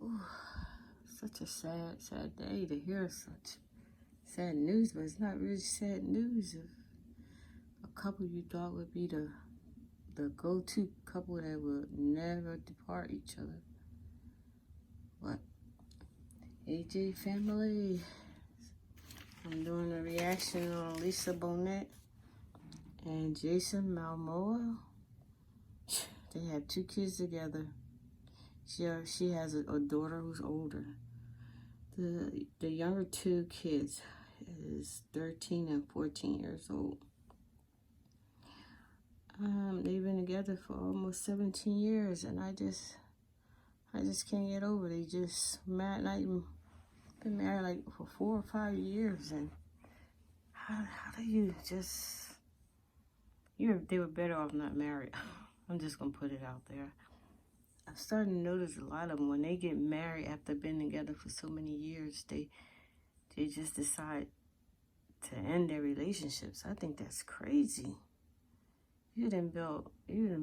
Ooh, such a sad day to hear such sad news, but it's not really sad news. Of a couple you thought would be the go-to couple that would never depart each other. But AJ family, I'm doing a reaction on Lisa Bonet and Jason Mamoa. They have 2 kids together. She has a daughter who's older. The younger 2 kids is 13 and 14 years old. They've been together for almost 17 years, and I just can't get over it. They just married, not even been married like for 4 or 5 years, and how do you just they were better off not married. I'm just gonna put it out there. I'm starting to notice a lot of them, when they get married after being together for so many years, they just decide to end their relationships. I think that's crazy. You done built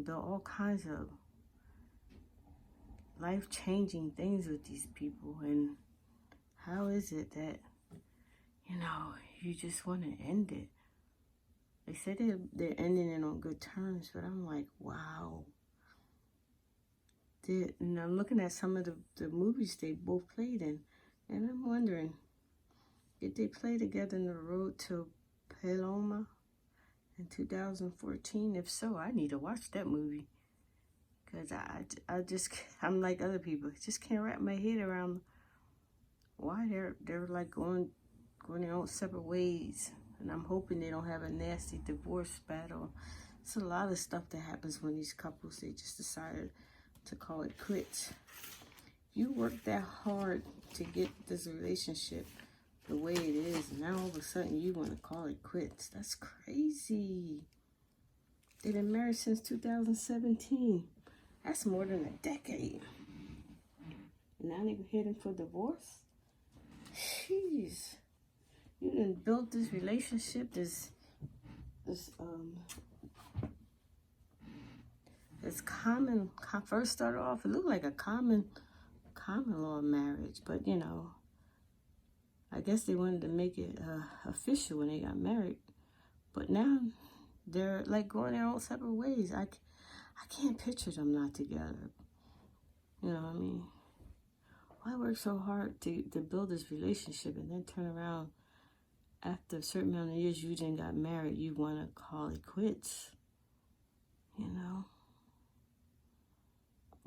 all kinds of life-changing things with these people, and how is it that, you just want to end it? They say they're ending it on good terms, but I'm like, wow. And I'm looking at some of the movies they both played in, and I'm wondering, did they play together in The Road to Paloma in 2014? If so, I need to watch that movie, because I'm like other people, I just can't wrap my head around why they're like going their own separate ways. And I'm hoping they don't have a nasty divorce battle. It's a lot of stuff that happens when these couples, they just decided to call it quits. You work that hard to get this relationship the way it is, and now all of a sudden you want to call it quits. That's crazy. They've been married since 2017. That's more than a decade. And now they're heading for divorce? Jeez. You done built this relationship, this common, first started off, it looked like a common law marriage, but I guess they wanted to make it official when they got married. But now they're like going their own separate ways. I can't picture them not together. You know what I mean? Why work so hard to build this relationship and then turn around after a certain amount of years you then got married, you want to call it quits?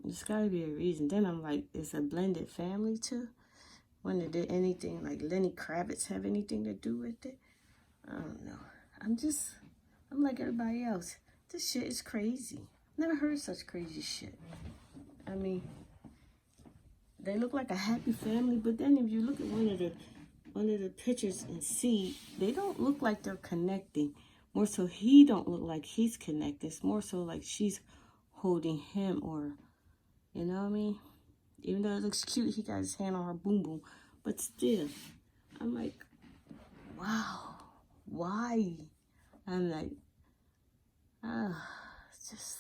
There's got to be a reason. Then I'm like, it's a blended family too? Wonder did anything like Lenny Kravitz have anything to do with it? I don't know. I'm like everybody else. This shit is crazy. Never heard such crazy shit. I mean, they look like a happy family, but then if you look at one of the pictures and see, they don't look like they're connecting. More so, he don't look like he's connected. It's more so like she's holding him, or, you know what I mean? Even though it looks cute, he got his hand on her boom boom. But still, I'm like, wow, why? I'm like, it just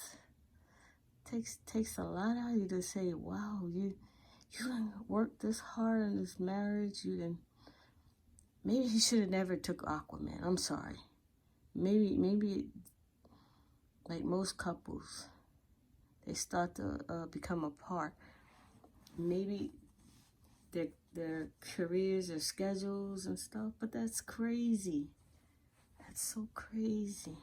takes a lot out of you to say, wow, you done worked this hard on this marriage. Maybe he should have never took Aquaman. I'm sorry. Maybe like most couples, they start to become apart. Maybe their careers, their schedules and stuff, but that's crazy. That's so crazy.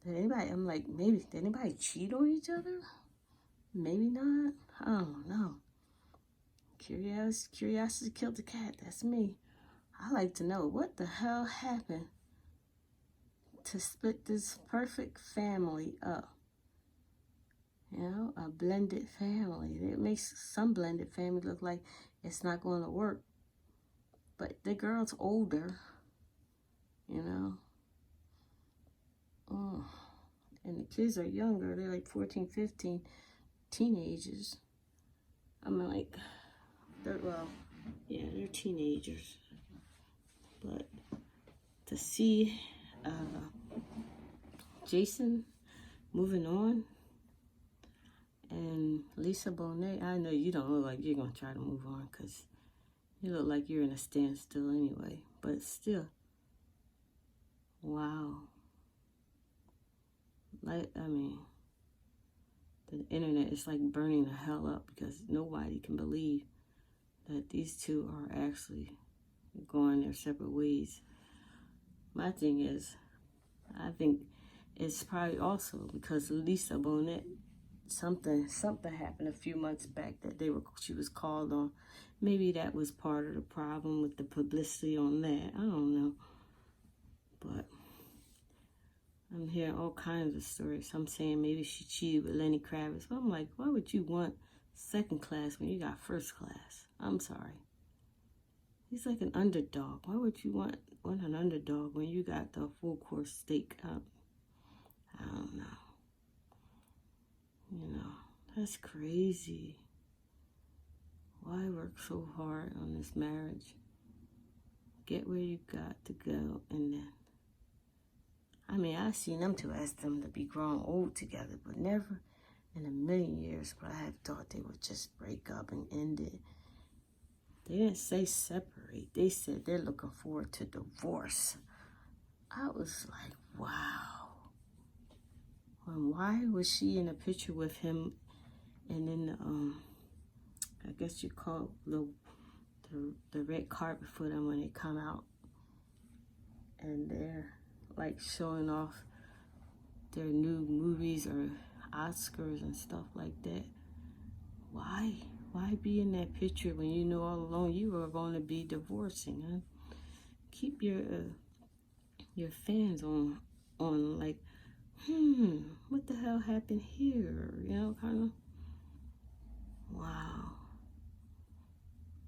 Did anybody cheat on each other? Maybe not. I don't know. Curiosity killed the cat. That's me. I like to know what the hell happened to split this perfect family up. A blended family. It makes some blended family look like it's not going to work. But the girl's older, And the kids are younger. They're like 14, 15, teenagers. I'm like, they're teenagers. But to see Jason moving on, and Lisa Bonet, I know you don't look like you're going to try to move on because you look like you're in a standstill anyway. But still, wow. Like, I mean, the internet is like burning the hell up because nobody can believe that these two are actually going their separate ways. My thing is, I think it's probably also because Lisa Bonet, something happened a few months back that she was called on. Maybe that was part of the problem with the publicity on that. I don't know. But I'm hearing all kinds of stories. I'm saying maybe she cheated with Lenny Kravitz. But I'm like, why would you want second class when you got first class? I'm sorry. He's like an underdog. Why would you want an underdog when you got the full course steak? I don't know. You know, that's crazy. Why work so hard on this marriage? Get where you got to go, and then, I mean, I seen them two ask them to be grown old together, but never in a million years would I have thought they would just break up and end it. They didn't say separate. They said they're looking forward to divorce. I was like, wow. And why was she in a picture with him and then I guess you call it the red carpet for them when they come out and they're like showing off their new movies or Oscars and stuff like that. Why be in that picture when you know all along you were going to be divorcing? Huh? Keep your fans on like, what the hell happened here? You know, kind of. Wow.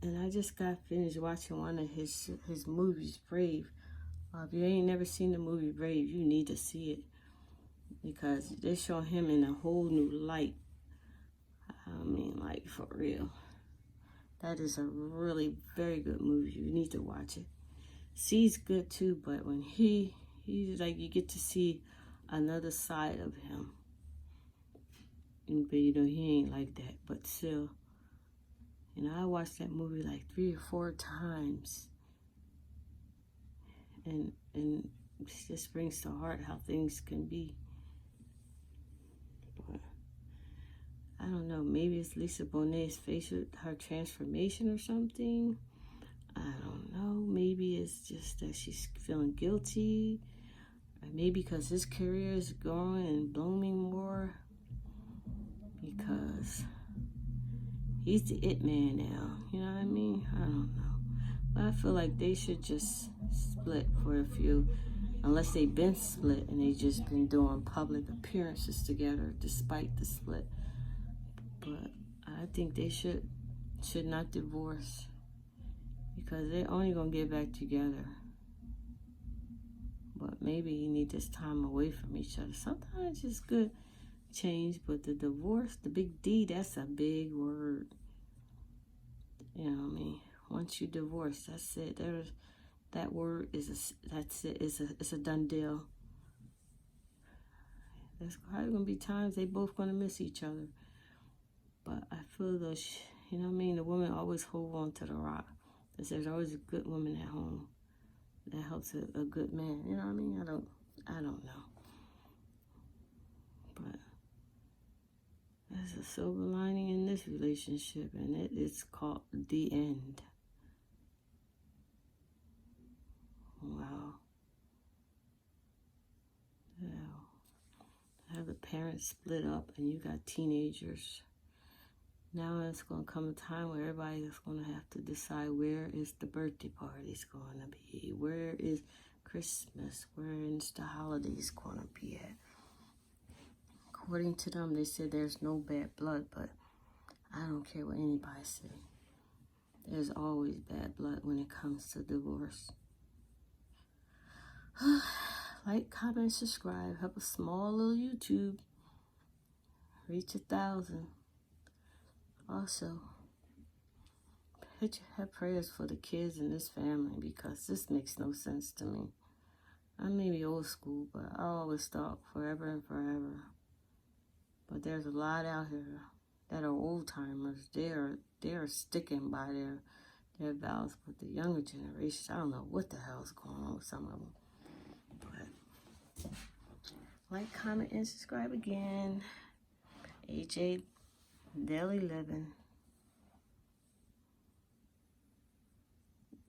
And I just got finished watching one of his movies, Brave. If you ain't never seen the movie Brave, you need to see it because they show him in a whole new light. I mean, like, for real. That is a really very good movie. You need to watch it. C's good too, but when he's like, you get to see another side of him. But you know, he ain't like that. But still, you know, I watched that movie like 3 or 4 times. And it just brings to heart how things can be. But I don't know, maybe it's Lisa Bonet's facial, her transformation or something. I don't know. Maybe it's just that she's feeling guilty. Or maybe because his career is growing and blooming more. Because he's the it man now. You know what I mean? I don't know. But I feel like they should just split for a few. Unless they've been split and they just been doing public appearances together despite the split. But I think they should not divorce. Because they're only going to get back together. But maybe you need this time away from each other. Sometimes it's good change, but the divorce, the big D, that's a big word. You know what I mean? Once you divorce, that's it. That word that's it. It's a done deal. There's probably going to be times they both going to miss each other. But I feel though, you know what I mean? The woman always hold on to the rock. Because there's always a good woman at home that helps a good man. You know what I mean? I don't know. But there's a silver lining in this relationship, and it is called the end. Wow. Yeah. Have the parents split up, and you got teenagers. Now it's going to come a time where everybody is going to have to decide where is the birthday party's going to be. Where is Christmas? Where is the holidays going to be at? According to them, they said there's no bad blood, but I don't care what anybody say. There's always bad blood when it comes to divorce. Like, comment, subscribe. Help a small little YouTube reach 1,000. Also, have prayers for the kids in this family because this makes no sense to me. I may be old school, but I always thought forever and forever. But there's a lot out here that are old timers. They're sticking by their vows. But the younger generation, I don't know what the hell's going on with some of them. But like, comment, and subscribe again. AJ Daily Living.